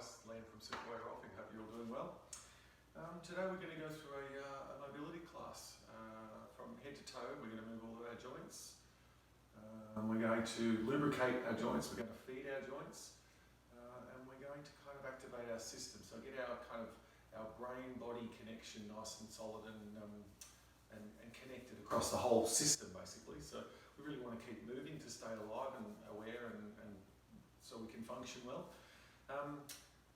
guys, Liam from Sequoia Rolfing. Hope you're all doing well. Today we're going to go through a mobility class. From head to toe, we're going to move all of our joints. We're going to lubricate our joints, we're going to feed our joints, and we're going to kind of activate our system. So get our brain-body connection nice and solid and connected across the whole system basically. So we really want to keep moving to stay alive and aware and so we can function well.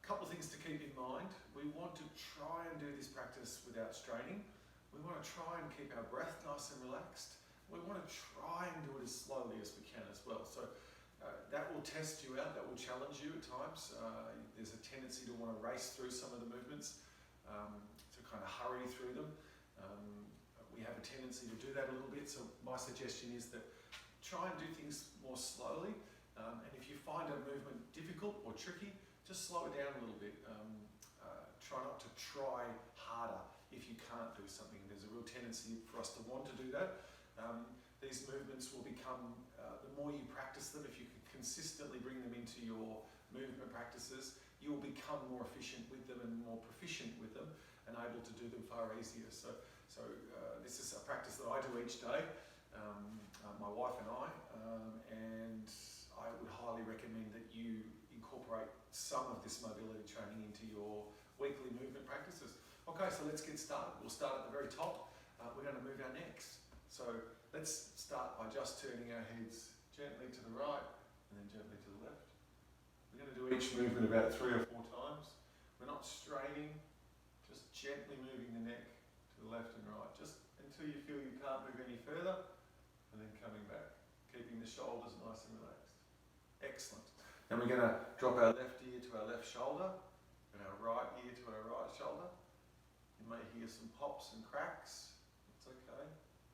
Couple of things to keep in mind. We want to try and do this practice without straining. We want to try and keep our breath nice and relaxed. We want to try and do it as slowly as we can as well. So that will test you out, that will challenge you at times. There's a tendency to want to race through some of the movements, to kind of hurry through them. We have a tendency to do that a little bit, so my suggestion is that try and do things more slowly. And if you find a movement difficult or tricky, just slow it down a little bit. Try not to try harder if you can't do something. There's a real tendency for us to want to do that. These movements will become, the more you practice them, if you can consistently bring them into your movement practices, you will become more efficient with them and more proficient with them and able to do them far easier. So this is a practice that I do each day, my wife and I, and I would highly recommend that you incorporate some of this mobility training into your weekly movement practices. Okay, so let's get started. We'll start at the very top. We're going to move our necks. So let's start by just turning our heads gently to the right and then gently to the left. We're going to do each movement about 3 or 4 times. We're not straining, just gently moving the neck to the left and right, just until you feel you can't move any further, and then coming back, keeping the shoulders nice and relaxed. Excellent. Then we're going to drop our left ear to our left shoulder and our right ear to our right shoulder. You may hear some pops and cracks. It's okay.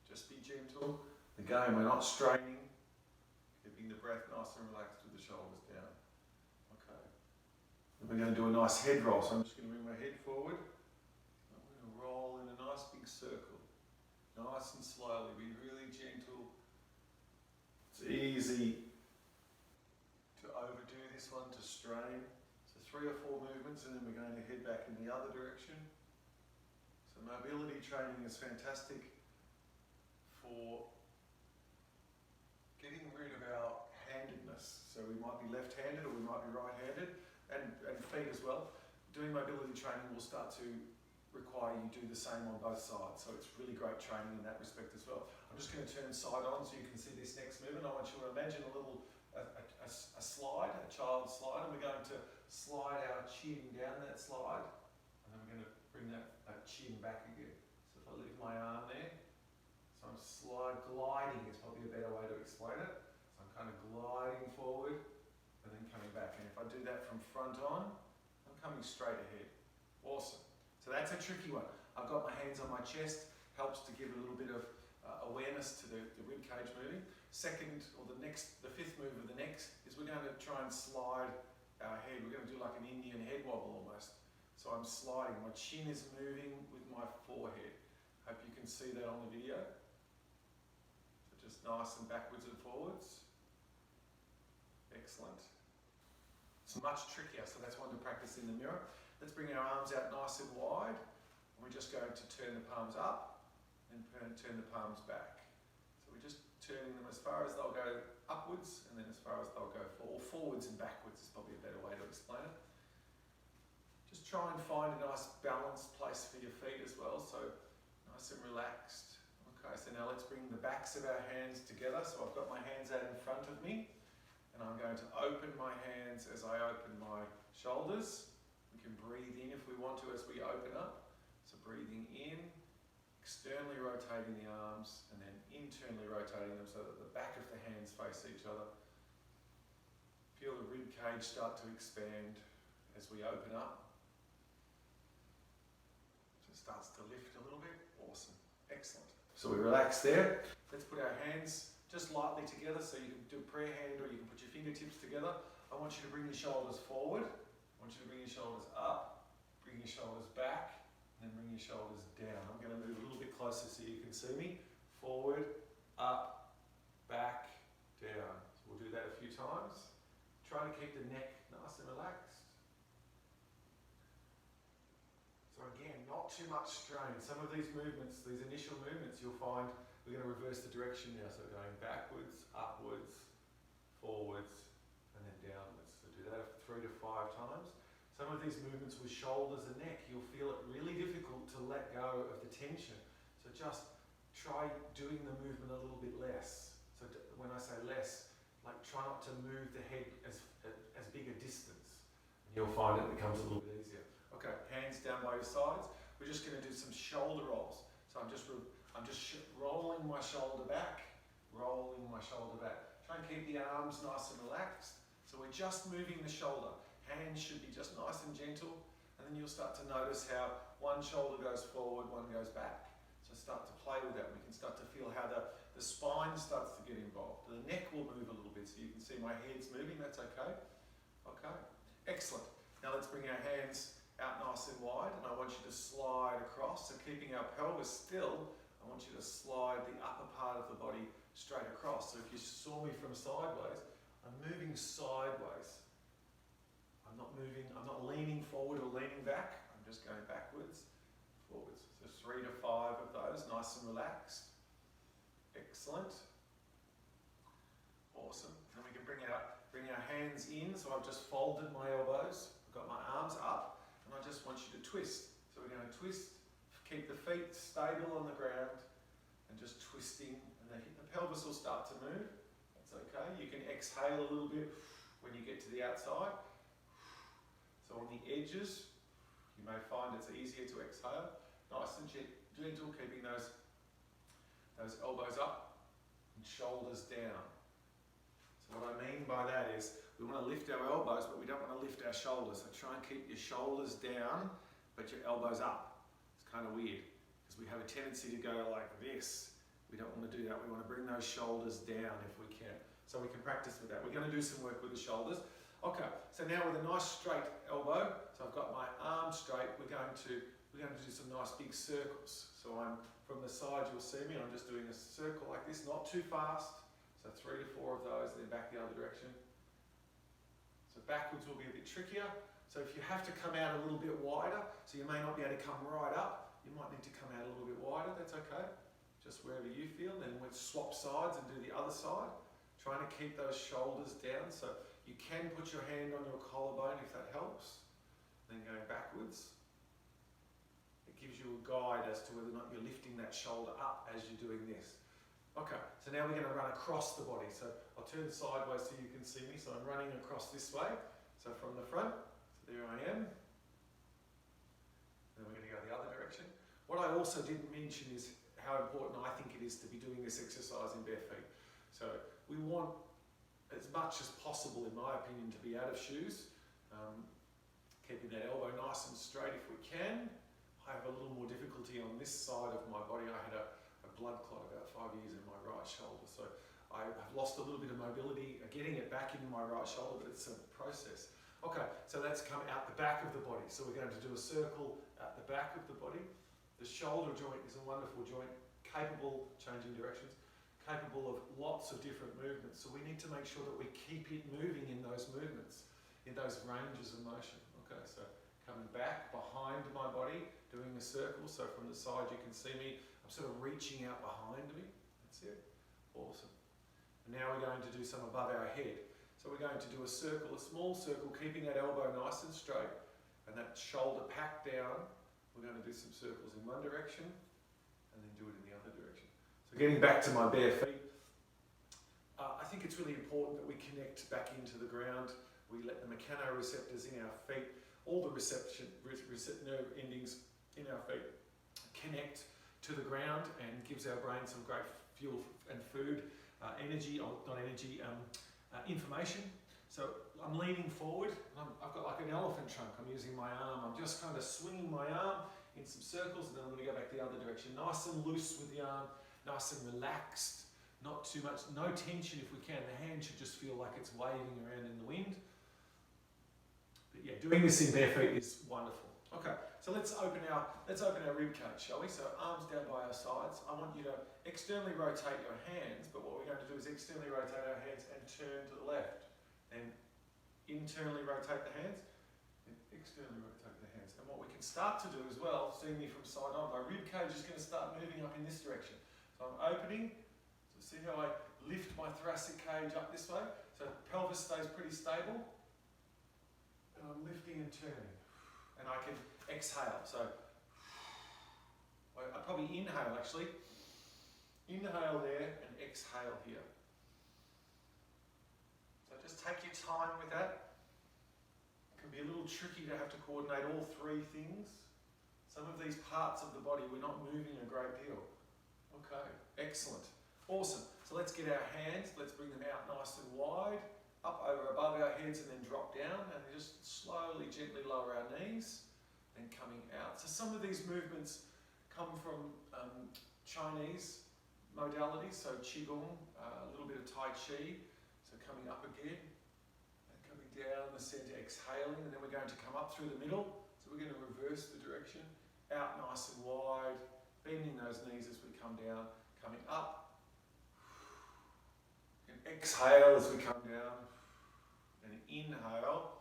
Just be gentle. Again, we're not straining, keeping the breath nice and relaxed with the shoulders down. Okay. Then we're going to do a nice head roll. So I'm just going to bring my head forward. I'm going to roll in a nice big circle. Nice and slowly. Be really gentle. It's easy to overdo this one, to strain. So 3 or 4 movements and then we're going to head back in the other direction. So mobility training is fantastic for getting rid of our handedness. So we might be left-handed or we might be right-handed, and feet as well. Doing mobility training will start to require you do the same on both sides. So it's really great training in that respect as well. I'm just going to turn side on so you can see this next movement. I want you to imagine a slide, a child slide, and we're going to slide our chin down that slide, and then we're going to bring that chin back again. So if I leave my arm there, so I'm gliding is probably a better way to explain it. So I'm kind of gliding forward and then coming back. And if I do that from front on, I'm coming straight ahead. Awesome. So that's a tricky one. I've got my hands on my chest, helps to give a little bit of awareness to the rib cage moving. Second, or the 5th move of the next is we're going to try and slide our head. We're going to do like an Indian head wobble almost. So I'm sliding. My chin is moving with my forehead. Hope you can see that on the video. So just nice and backwards and forwards. Excellent. It's much trickier, so that's one to practice in the mirror. Let's bring our arms out nice and wide. And we're just going to turn the palms up and turn the palms back. So we're just turning them as far as they'll go upwards and then as far as they'll go forwards and backwards is probably a better way to explain it. Just try and find a nice balanced place for your feet as well, so nice and relaxed. Okay, so now let's bring the backs of our hands together. So I've got my hands out in front of me and I'm going to open my hands as I open my shoulders. We can breathe in if we want to as we open up. So breathing in, externally rotating the arms and then internally rotating them so that the back of the hands face each other. Feel the rib cage start to expand as we open up. So it starts to lift a little bit. Awesome. Excellent. So we relax there. Let's put our hands just lightly together. So you can do a prayer hand or you can put your fingertips together. I want you to bring your shoulders forward. I want you to bring your shoulders up, bring your shoulders back, and then bring your shoulders down. I'm going to move a little bit closer so you can see me. Forward, up, back, down. So we'll do that a few times. Try to keep the neck nice and relaxed. not too much strain. Some of these movements, these initial movements, you'll find we're going to reverse the direction now. So going backwards, upwards, forwards, and then downwards. So do that 3 to 5 times. Some of these movements with shoulders and neck, you'll feel it really difficult to let go of the tension. So just try doing the movement a little bit less. So when I say less, like try not to move the head as big a distance. And you'll find it becomes a little bit easier. Okay, hands down by your sides. We're just going to do some shoulder rolls. So I'm just rolling my shoulder back, rolling my shoulder back. Try and keep the arms nice and relaxed. So we're just moving the shoulder. Hands should be just nice and gentle. And then you'll start to notice how one shoulder goes forward, one goes back. So start to play with that. We can start to feel how the spine starts to get involved. The neck will move a little bit, so you can see my head's moving. That's okay. Okay, excellent. Now let's bring our hands out nice and wide, and I want you to slide across. So keeping our pelvis still, I want you to slide the upper part of the body straight across. So if you saw me from sideways, I'm moving sideways. I'm not leaning forward or leaning back. I'm just going backwards, forwards. So 3 to 5 of those, nice and relaxed. Excellent. Awesome. Then we can bring our hands in. So I've just folded my elbows. I've got my arms up, and I just want you to twist. So we're going to twist. Keep the feet stable on the ground, and just twisting, and the pelvis will start to move. That's okay. You can exhale a little bit when you get to the outside. So on the edges, you may find it's easier to exhale. Nice and gentle, keeping those elbows up and shoulders down. So what I mean by that is we want to lift our elbows, but we don't want to lift our shoulders. So try and keep your shoulders down, but your elbows up. It's kind of weird because we have a tendency to go like this. We don't want to do that. We want to bring those shoulders down if we can. So we can practice with that. We're going to do some work with the shoulders. Okay, so now with a nice straight elbow, so I've got my arm straight, we're going to do some nice big circles. So I'm from the side, you'll see me, I'm just doing a circle like this, not too fast. So 3 to 4 of those, and then back the other direction. So backwards will be a bit trickier. So if you have to come out a little bit wider, so you may not be able to come right up, you might need to come out a little bit wider, that's okay. Just wherever you feel. Then we'll swap sides and do the other side. Trying to keep those shoulders down. So you can put your hand on your collarbone if that helps. Then going backwards. It gives you a guide as to whether or not you're lifting that shoulder up as you're doing this. Okay, so now we're going to run across the body. So I'll turn sideways so you can see me. So I'm running across this way. So from the front, so there I am. Then we're going to go the other direction. What I also didn't mention is how important I think it is to be doing this exercise in bare feet. So we want as much as possible, in my opinion, to be out of shoes. Keeping that elbow nice and straight if we can. I have a little more difficulty on this side of my body. I had a blood clot about 5 years in my right shoulder, so I have lost a little bit of mobility, getting it back into my right shoulder, but it's a process. Okay, so that's come out the back of the body. So we're going to do a circle at the back of the body. The shoulder joint is a wonderful joint, capable, changing directions, capable of lots of different movements. So we need to make sure that we keep it moving in those movements, in those ranges of motion. Okay, so coming back behind my body, doing a circle. So from the side you can see me, I'm sort of reaching out behind me. That's it. Awesome. And now we're going to do some above our head. So we're going to do a circle, a small circle, keeping that elbow nice and straight and that shoulder packed down. We're going to do some circles in one direction and then do it in the other direction. So getting back to my bare feet, I think it's really important that we connect back into the ground. We let the mechanoreceptors in our feet, all the nerve endings in our feet connect to the ground and gives our brain some great fuel and food, information. So I'm leaning forward, and I've got like an elephant trunk. I'm using my arm. I'm just kind of swinging my arm in some circles, and then I'm going to go back the other direction. Nice and loose with the arm, nice and relaxed, not too much, no tension if we can. The hand should just feel like it's waving around in the wind. But yeah, doing this in bare feet is wonderful. Okay, so let's open our rib cage, shall we? So arms down by our sides. I want you to externally rotate your hands, but what we're going to do is externally rotate our hands and turn to the left. And internally rotate the hands, and externally rotate the hands. And what we can start to do as well, seeing me from side on, my rib cage is going to start moving up in this direction. So I'm opening, so see how I lift my thoracic cage up this way, so pelvis stays pretty stable, and I'm lifting and turning, and I can exhale. So I probably inhale actually, inhale there and exhale here. So just take your time with that. It can be a little tricky to have to coordinate all three things. Some of these parts of the body we're not moving a great deal. Okay, excellent, awesome. So let's get our hands, let's bring them out nice and wide, up over above our heads and then drop down, and just slowly, gently lower our knees, then coming out. So some of these movements come from Chinese modalities, so Qigong, a little bit of Tai Chi, so coming up again, and coming down the center, exhaling, and then we're going to come up through the middle, so we're going to reverse the direction, out nice and wide, bending those knees as we come down, coming up, and exhale as we come down, and inhale,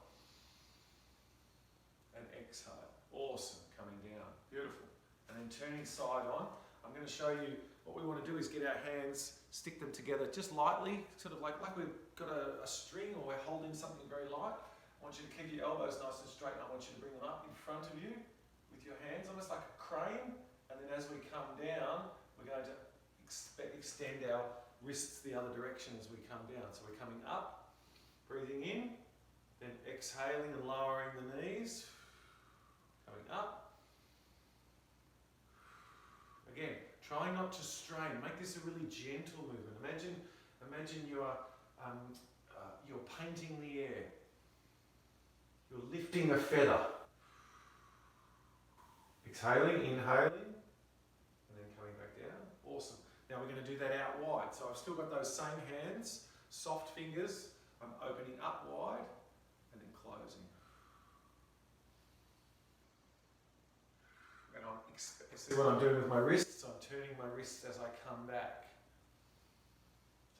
and exhale. Awesome, coming down, beautiful. And then turning side on, I'm going to show you what we want to do is get our hands, stick them together just lightly, sort of like we've got a string or we're holding something very light. I want you to keep your elbows nice and straight, and I want you to bring them up in front of you with your hands, almost like a crane. And then as we come down, we're going to extend our wrists the other direction as we come down. So we're coming up, breathing in, then exhaling and lowering the knees, coming up. Again, try not to strain. Make this a really gentle movement. Imagine you're painting the air. You're lifting a feather. Exhaling, inhaling, and then coming back down. Awesome. Now we're going to do that out wide. So I've still got those same hands, soft fingers. I'm opening up wide and then closing. And see what I'm doing with my wrists? I'm turning my wrists as I come back.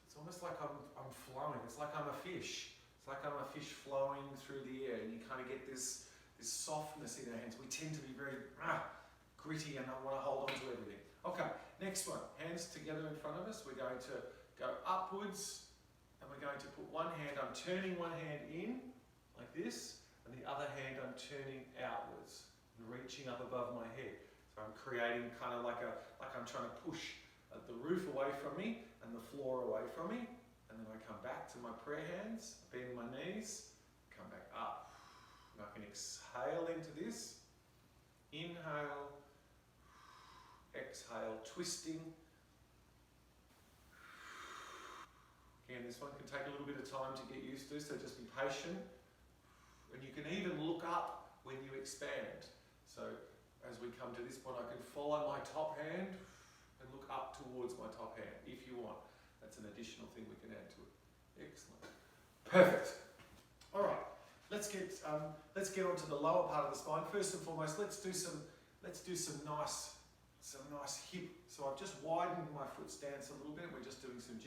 So it's almost like I'm flowing. It's like I'm a fish. It's like I'm a fish flowing through the air, and you kind of get this softness in our hands. We tend to be very gritty and I want to hold on to everything. Okay, next one. Hands together in front of us. We're going to go upwards, and we're going to put one hand, I'm turning one hand in like this, and the other hand I'm turning outwards and reaching up above my head. So I'm creating kind of like I'm trying to push the roof away from me and the floor away from me, and then I come back to my prayer hands, bend my knees, come back up. And I can exhale into this, inhale, exhale, twisting. Again, this one can take a little bit of time to get used to, so just be patient. And you can even look up when you expand. So as we come to this point, I can follow my top hand and look up towards my top hand if you want. That's an additional thing we can add to it. Excellent. Perfect. All right. Let's get onto the lower part of the spine. First and foremost, let's do some nice hip. So I've just widened my foot stance a little bit. We're just doing some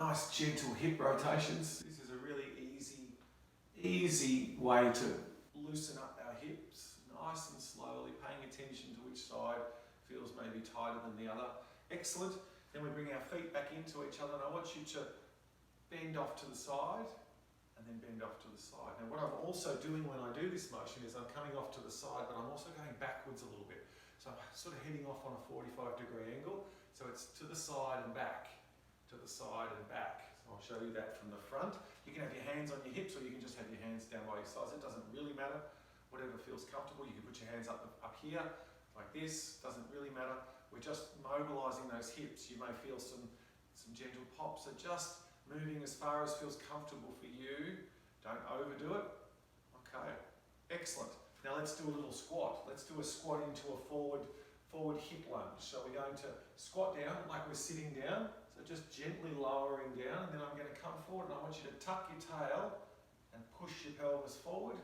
nice gentle hip rotations. This is a really easy way to loosen up our hips, nice and slowly, paying attention to which side feels maybe tighter than the other. Excellent. Then we bring our feet back into each other, and I want you to bend off to the side, and then bend off to the side. Now what I'm also doing when I do this motion is I'm coming off to the side, but I'm also going backwards a little bit. So I'm sort of heading off on a 45-degree angle. So it's to the side and back, to the side and back. So I'll show you that from the front. You can have your hands on your hips, or you can just have your hands down by your sides. It doesn't really matter. Whatever feels comfortable. You can put your hands up here, like this. Doesn't really matter. We're just mobilizing those hips. You may feel some gentle pops. So just moving as far as feels comfortable for you. Don't overdo it. Okay, excellent. Now let's do a little squat. Let's do a squat into a forward hip lunge. So we're going to squat down like we're sitting down. So just gently lowering down, and then I'm going to come forward, and I want you to tuck your tail and push your pelvis forward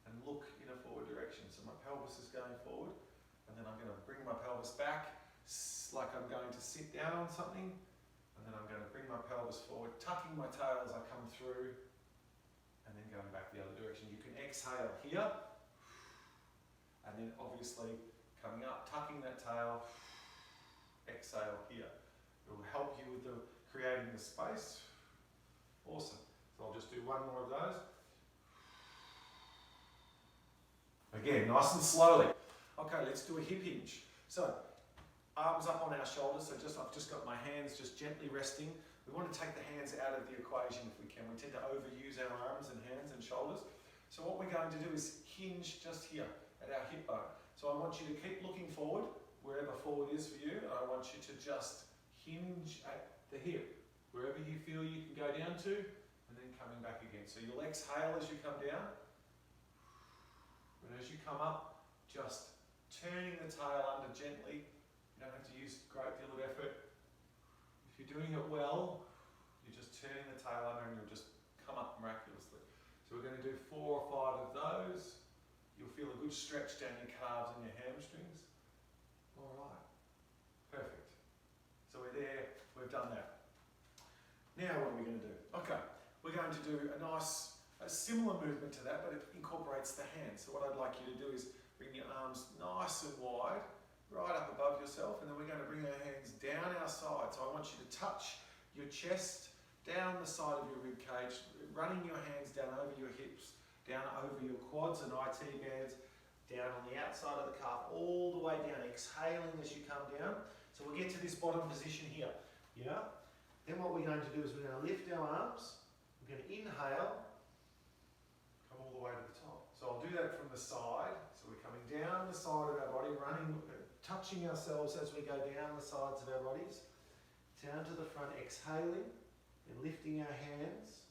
and look in a forward direction. So my pelvis is going forward, and then I'm going to bring my pelvis back like I'm going to sit down on something. And then I'm going to bring my pelvis forward, tucking my tail as I come through, and then going back the other direction. You can exhale here, And then obviously coming up, tucking that tail, exhale here. It will help you with creating the space. Awesome. So I'll just do one more of those. Again, nice and slowly. Okay, let's do a hip hinge. So, arms up on our shoulders. So I've just got my hands just gently resting. We want to take the hands out of the equation if we can. We tend to overuse our arms and hands and shoulders. So what we're going to do is hinge just here at our hip bone. So I want you to keep looking forward, wherever forward is for you. And I want you to just hinge at the hip, wherever you feel you can go down to, and then coming back again. So you'll exhale as you come down. But as you come up, just turning the tail under gently. You don't have to use a great deal of effort. If you're doing it well, you're just turning the tail under and you'll just come up miraculously. So we're going to do 4 or 5 of those. You'll feel a good stretch down your calves and your hamstrings. All right, perfect. So we're there, we've done that. Now what are we going to do? Okay, we're going to do a similar movement to that, but it incorporates the hands. So what I'd like you to do is bring your arms nice and wide, right up above yourself, and then we're going to bring our hands down our sides. So I want you to touch your chest, down the side of your rib cage, running your hands down over your hips, down over your quads and IT bands, down on the outside of the calf, all the way down, exhaling as you come down. So we'll get to this bottom position here. Yeah? Then what we're going to do is we're going to lift our arms, we're going to inhale, come all the way to the top. So I'll do that from the side. So we're coming down the side of our body, running, touching ourselves as we go down the sides of our bodies, down to the front, exhaling, and lifting our hands,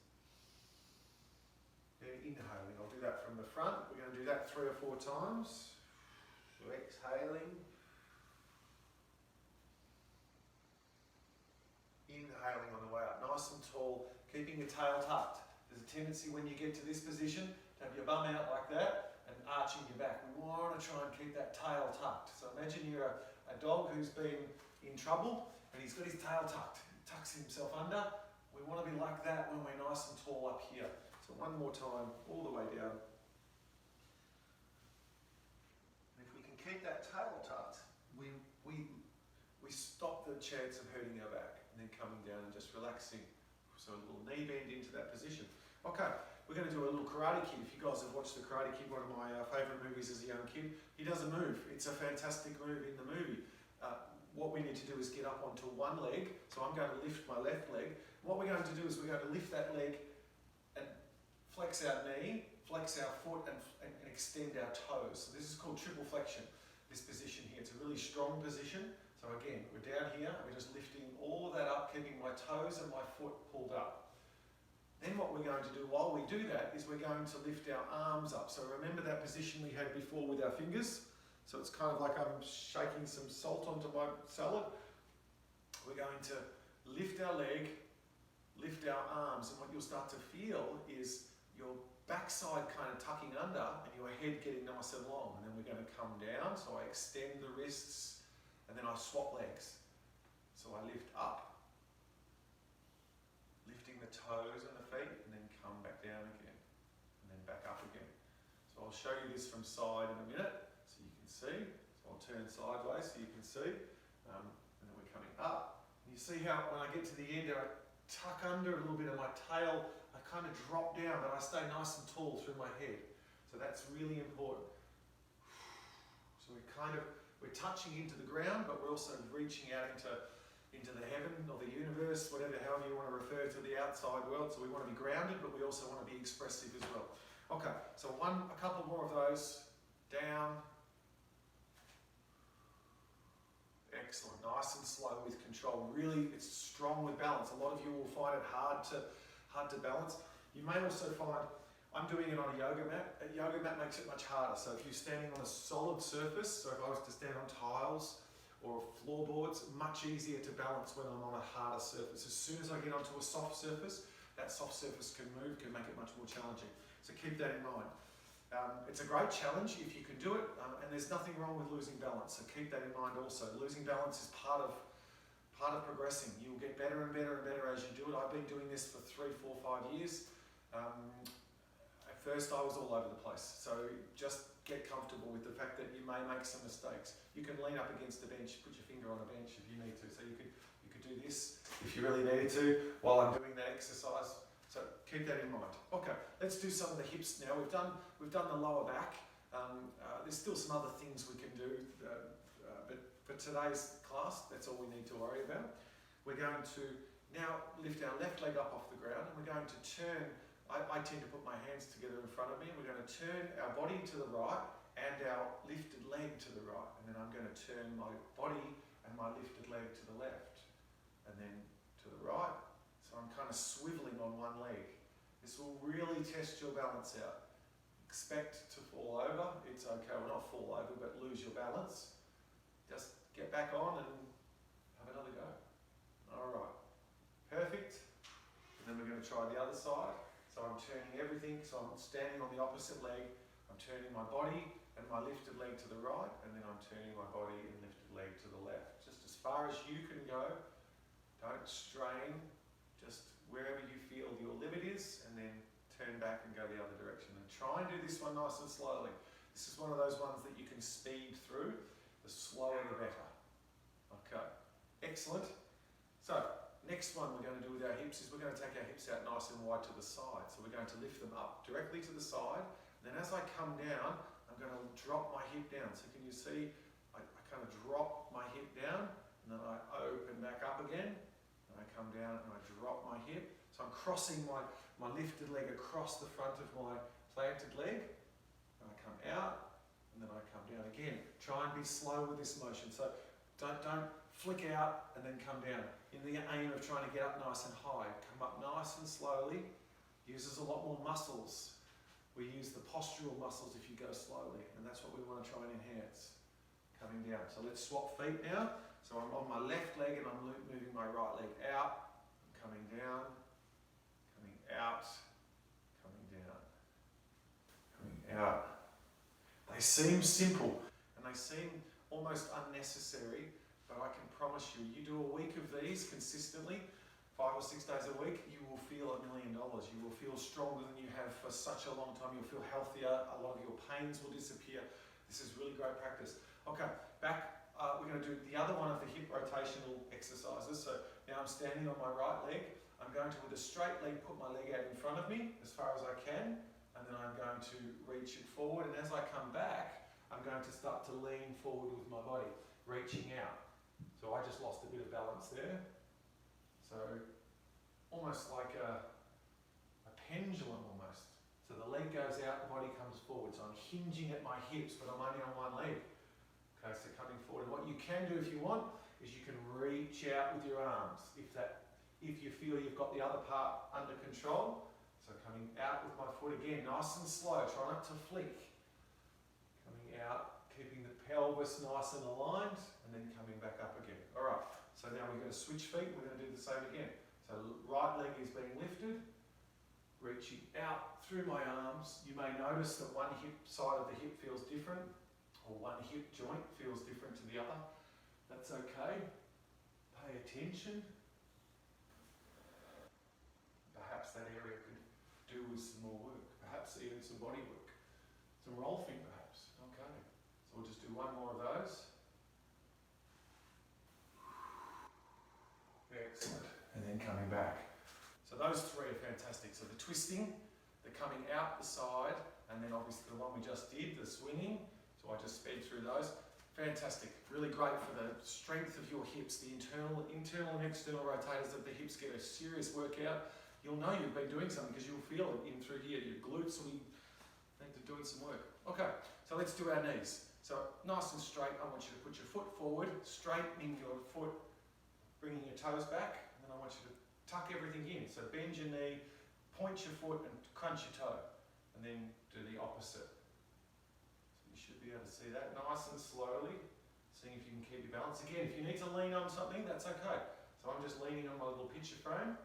then inhaling. I'll do that from the front. We're going to do that 3 or 4 times. So exhaling, inhaling on the way up, nice and tall, keeping your tail tucked. There's a tendency when you get to this position to have your bum out like that and arching your back. We want to try and keep that tail tucked. So imagine you're a dog who's been in trouble and he's got his tail tucked. He tucks himself under. We want to be like that when we're nice and tall up here. So one more time, all the way down. And if we can keep that tail tucked, we stop the chance of hurting our back. And then coming down and just relaxing. So a little knee bend into that position. Okay, we're going to do a little Karate Kid. If you guys have watched the Karate Kid, one of my favourite movies as a young kid, he does a move. It's a fantastic move in the movie. What we need to do is get up onto one leg. So I'm going to lift my left leg. What we're going to do is we're going to lift that leg and flex our knee, flex our foot, and extend our toes. So this is called triple flexion, this position here. It's a really strong position. So again, we're down here, we're just lifting all of that up, keeping my toes and my foot pulled up. Then what we're going to do while we do that is we're going to lift our arms up. So remember that position we had before with our fingers? So it's kind of like I'm shaking some salt onto my salad. We're going to lift our leg, lift our arms, and what you'll start to feel is your backside kind of tucking under and your head getting nice and long. And then we're going to come down, so I extend the wrists, and then I swap legs. So I lift up, lifting the toes and the feet, and then come back down again, and then back up again. So I'll show you this from side in a minute, so you can see. So I'll turn sideways so you can see. And then we're coming up. And you see how when I get to the end, I tuck under a little bit of my tail, I kind of drop down, but I stay nice and tall through my head. So that's really important. So we're touching into the ground, but we're also reaching out into the heaven or the universe, however you want to refer to the outside world. So we want to be grounded, but we also want to be expressive as well. Okay, so a couple more of those. Down. Excellent, nice and slow with control. Really, it's strong with balance. A lot of you will find it hard to balance. You may also find, I'm doing it on a yoga mat. A yoga mat makes it much harder. So if you're standing on a solid surface, so if I was to stand on tiles or floorboards, much easier to balance when I'm on a harder surface. As soon as I get onto a soft surface, that soft surface can move, can make it much more challenging. So keep that in mind. It's a great challenge if you can do it, and there's nothing wrong with losing balance. So keep that in mind also. Losing balance is part of progressing. You'll get better and better and better as you do it. I've been doing this for 3, 4, 5 years. first I was all over the place. So just get comfortable with the fact that you may make some mistakes. You can lean up against the bench, put your finger on a bench if you need to. So you could do this if you really needed to while I'm doing that exercise. So keep that in mind. Okay, let's do some of the hips now. We've done the lower back. There's still some other things we can do, but for today's class, that's all we need to worry about. We're going to now lift our left leg up off the ground, and we're going to turn. I tend to put my hands together in front of me. We're going to turn our body to the right and our lifted leg to the right, and then I'm going to turn my body and my lifted leg to the left, and then to the right. So I'm kind of swiveling on one leg. This will really test your balance out. Expect to fall over. It's okay, well not fall over, but lose your balance. Just get back on and have another go. All right, perfect. And then we're going to try the other side. So I'm turning everything, so I'm standing on the opposite leg. I'm turning my body and my lifted leg to the right, and then I'm turning my body and lifted leg to the left. Just as far as you can go. Don't strain, just wherever you feel your limit is, and then turn back and go the other direction. And try and do this one nice and slowly. This is one of those ones that you can speed through. The slower the better. Okay, excellent. So, next one we're going to do with our hips is we're going to take our hips out nice and wide to the side. So we're going to lift them up directly to the side. And then as I come down, I'm going to drop my hip down. So can you see, I kind of drop my hip down, and then I open back up again. And I come down and I drop my hip. So I'm crossing my lifted leg across the front of my planted leg. And I come out, and then I come down again. Try and be slow with this motion. So don't flick out and then come down. In the aim of trying to get up nice and high. Come up nice and slowly. Uses a lot more muscles. We use the postural muscles if you go slowly, and that's what we want to try and enhance. Coming down. So let's swap feet now. So I'm on my left leg and I'm moving my right leg out. I'm coming down, coming out, coming down, coming out. They seem simple and they seem almost unnecessary, but I can promise you, you do a week of these consistently, 5 or 6 days a week, you will feel $1 million. You will feel stronger than you have for such a long time. You'll feel healthier. A lot of your pains will disappear. This is really great practice. Okay, back. We're going to do the other one of the hip rotational exercises. So now I'm standing on my right leg. I'm going to, with a straight leg, put my leg out in front of me as far as I can, and then I'm going to reach it forward. And as I come back, I'm going to start to lean forward with my body, reaching out. So I just lost a bit of balance there. So almost like a pendulum almost. So the leg goes out, the body comes forward. So I'm hinging at my hips, but I'm only on one leg. Okay, so coming forward. And what you can do if you want is you can reach out with your arms if you feel you've got the other part under control. So coming out with my foot again, nice and slow. Try not to flick. Coming out, keeping the pelvis nice and aligned, and then coming back up again. All right. So now we're going to switch feet. We're going to do the same again. So right leg is being lifted, reaching out through my arms. You may notice that one hip side of the hip feels different, or one hip joint feels different to the other. That's okay. Pay attention. Perhaps that area could do with some more work. Perhaps even some body work. Some Rolfing perhaps. Okay. So we'll just do one more of those. Excellent. And then coming back. So those three are fantastic. So the twisting, the coming out the side, and then obviously the one we just did, the swinging. So I just sped through those. Fantastic. Really great for the strength of your hips. The internal and external rotators of the hips get a serious workout. You'll know you've been doing something because you'll feel it in through here. Your glutes will be doing some work. Okay, so let's do our knees. So nice and straight, I want you to put your foot forward, straightening your foot, bringing your toes back, and then I want you to tuck everything in. So bend your knee, point your foot and crunch your toe, and then do the opposite. So you should be able to see that nice and slowly, seeing if you can keep your balance. Again, if you need to lean on something, that's okay. So I'm just leaning on my little picture frame.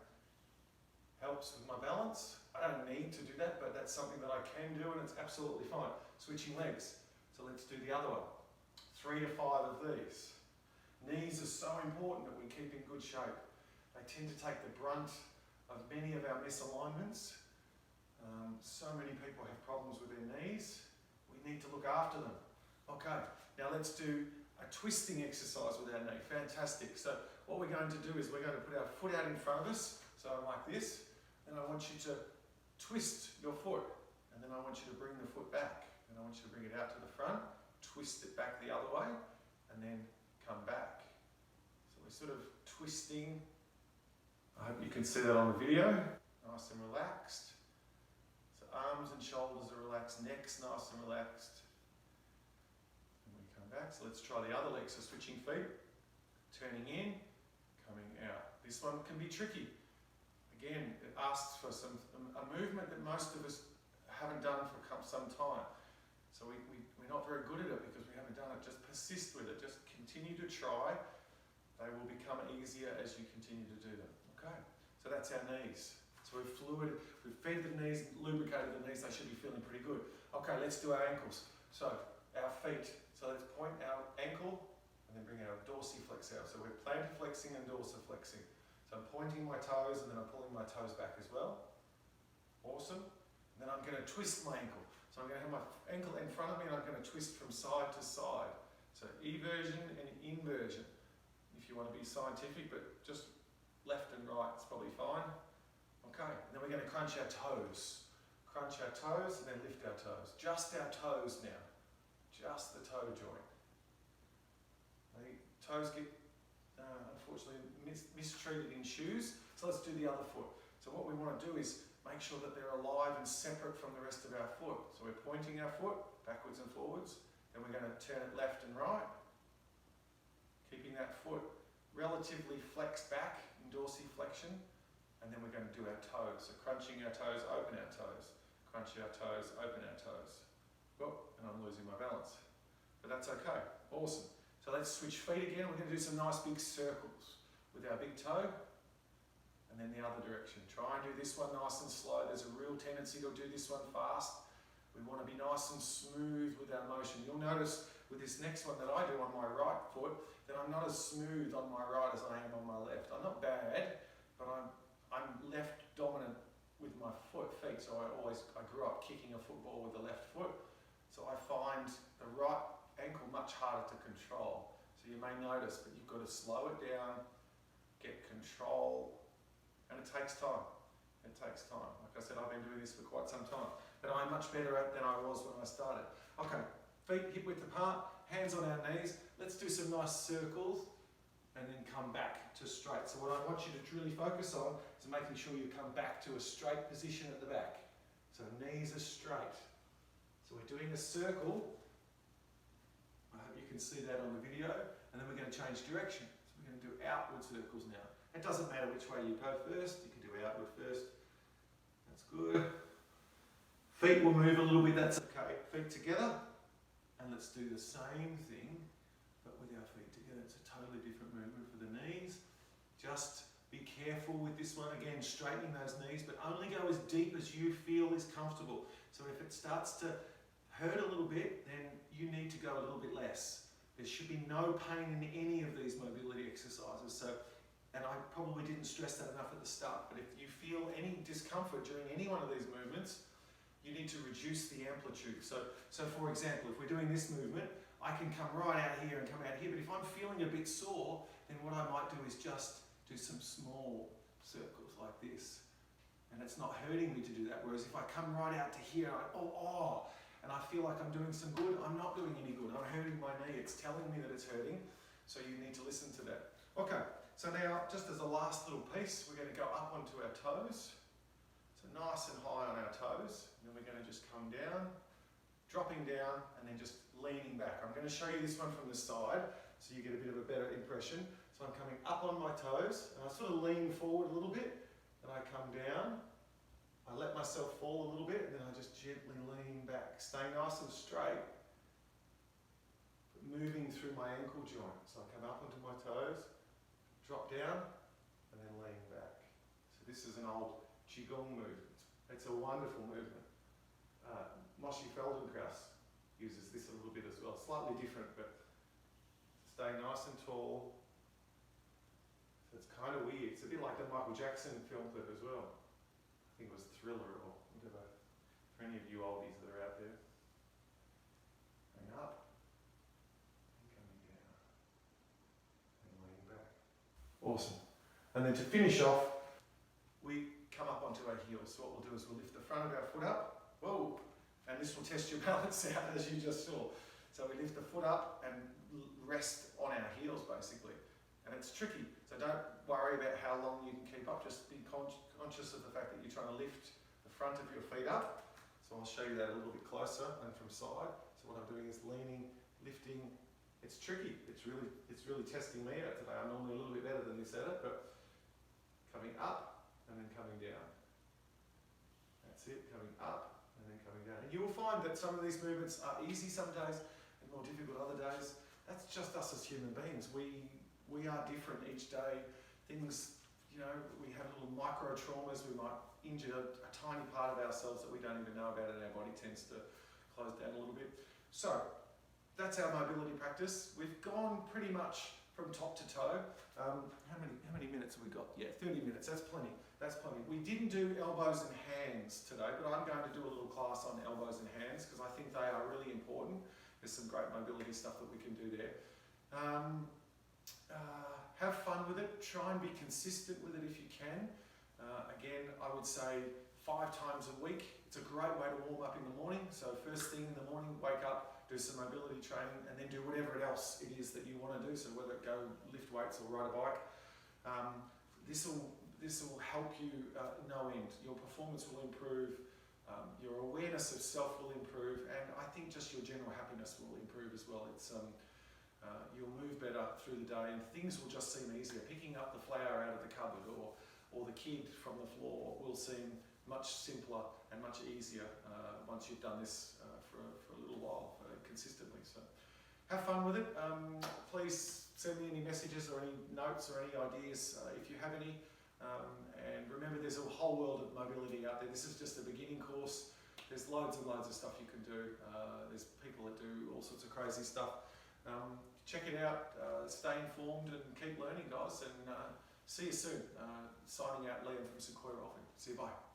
Helps with my balance. I don't need to do that, but that's something that I can do and it's absolutely fine. Switching legs. So let's do the other one. 3 to 5 of these. Knees are so important that we keep in good shape. They tend to take the brunt of many of our misalignments. So many people have problems with their knees. We need to look after them. Okay, now let's do a twisting exercise with our knee. Fantastic. So what we're going to do is we're going to put our foot out in front of us, so like this, and I want you to twist your foot, and then I want you to bring the foot back, and I want you to bring it out to the front, twist it back the other way, and then come back. So we're sort of twisting. I hope you can see that on the video. Nice and relaxed. So arms and shoulders are relaxed, neck's nice and relaxed. And we come back. So let's try the other leg. So switching feet, turning in, coming out. This one can be tricky. Again, it asks for a movement that most of us haven't done for some time. So we're not very good at it because we haven't done it. Just persist with it. Just continue to try. They will become easier as you continue to do them. Okay, so that's our knees. So we've fed the knees, lubricated the knees, they should be feeling pretty good. Okay, let's do our ankles. So our feet. So let's point our ankle and then bring our dorsiflex out. So we're plantarflexing and dorsiflexing. So I'm pointing my toes and then I'm pulling my toes back as well. Awesome. And then I'm going to twist my ankle. So I'm going to have my ankle in front of me and I'm going to twist from side to side. So eversion and inversion. If you want to be scientific, but just left and right is probably fine. Okay, and then we're going to crunch our toes. Crunch our toes and then lift our toes. Just our toes now. Just the toe joint. The toes get unfortunately mistreated in shoes. So let's do the other foot. So what we want to do is make sure that they're alive and separate from the rest of our foot. So we're pointing our foot backwards and forwards. Then we're going to turn it left and right. Keeping that foot relatively flexed back in dorsiflexion. And then we're going to do our toes. So crunching our toes, open our toes. Crunch our toes, open our toes. Oh, and I'm losing my balance. But that's okay. Awesome. So let's switch feet again. We're going to do some nice big circles with our big toe. And then the other direction. Try and do this one nice and slow. There's a real tendency to do this one fast. We want to be nice and smooth with our motion. You'll notice with this next one that I do on my right foot, that I'm not as smooth on my right as I am on my left. I'm not bad, but I'm left dominant with my feet. So I grew up kicking a football with the left foot. So I find the right ankle much harder to control. So you may notice, but you've got to slow it down, get control, and it takes time. It takes time. Like I said, I've been doing this for quite some time, but I'm much better at it than I was when I started. Okay, feet hip width apart, hands on our knees. Let's do some nice circles and then come back to straight. So what I want you to really focus on is making sure you come back to a straight position at the back. So knees are straight. So we're doing a circle. I hope you can see that on the video. And then we're going to change direction. So we're going to do outward circles now. It doesn't matter which way you go first. You can do outward first. That's good. Feet will move a little bit. That's okay. Feet together. And let's do the same thing, but with our feet together. It's a totally different movement for the knees. Just be careful with this one. Again, straightening those knees, but only go as deep as you feel is comfortable. So if it starts to hurt a little bit, then you need to go a little bit less. There should be no pain in any of these mobility exercises. So, and I probably didn't stress that enough at the start, but if you feel any discomfort during any one of these movements, you need to reduce the amplitude. So for example, if we're doing this movement, I can come right out here and come out here, but if I'm feeling a bit sore, then what I might do is just do some small circles like this. And it's not hurting me to do that. Whereas if I come right out to here, and I feel like I'm doing some good, I'm not doing any good. I'm hurting my knee. It's telling me that it's hurting. So you need to listen to that. Okay, so now just as a last little piece, we're going to go up onto our toes. So nice and high on our toes. And then we're going to just come down, dropping down, and then just leaning back. I'm going to show you this one from the side so you get a bit of a better impression. So I'm coming up on my toes, and I sort of lean forward a little bit, and I come down. I let myself fall a little bit, and then I just gently lean back. Stay nice and straight, but moving through my ankle joint. So I come up onto my toes, drop down, and then lean back. So this is an old Qigong movement. It's a wonderful movement. Moshe Feldenkrais uses this a little bit as well. Slightly different, but stay nice and tall. So it's kind of weird. It's a bit like the Michael Jackson film clip as well. I think it was Thriller or whatever. For any of you oldies that are out there. Coming up, and coming down, and leaning back. Awesome. And then to finish off, we come up onto our heels. So what we'll do is we'll lift the front of our foot up. Whoa! And this will test your balance out, as you just saw. So we lift the foot up and rest on our heels, basically. And it's tricky, so don't worry about how long you can keep up. Just be conscious of the fact that you're trying to lift the front of your feet up. So I'll show you that a little bit closer and from side. So what I'm doing is leaning, lifting. It's tricky. It's really testing me out today. I'm normally a little bit better than this at it, but coming up and then coming down. That's it, coming up and then coming down. And you will find that some of these movements are easy some days and more difficult other days. That's just us as human beings. We are different each day. Things, you know, we have little micro traumas. We might injure a tiny part of ourselves that we don't even know about, and our body tends to close down a little bit. So that's our mobility practice. We've gone pretty much from top to toe. How many minutes have we got? Yeah, 30 minutes. That's plenty. That's plenty. We didn't do elbows and hands today, but I'm going to do a little class on elbows and hands because I think they are really important. There's some great mobility stuff that we can do there. Have fun with it. Try and be consistent with it if you can. Again, I would say 5 times a week. It's a great way to warm up in the morning. So first thing in the morning, wake up, do some mobility training, and then do whatever else it is that you want to do. So whether it go lift weights or ride a bike, this will help you no end. Your performance will improve. Your awareness of self will improve, and I think just your general happiness will improve as well. It's you'll move better through the day, and things will just seem easier. Picking up the flower out of the cupboard or the kid from the floor will seem much simpler and much easier once you've done this for a little while consistently. So have fun with it. Please send me any messages or any notes or any ideas if you have any. And remember, there's a whole world of mobility out there. This is just a beginning course. There's loads and loads of stuff you can do. There's people that do all sorts of crazy stuff. Check it out, stay informed and keep learning, guys, and see you soon. Signing out, Liam from Sequoia Rolfing. See you, bye.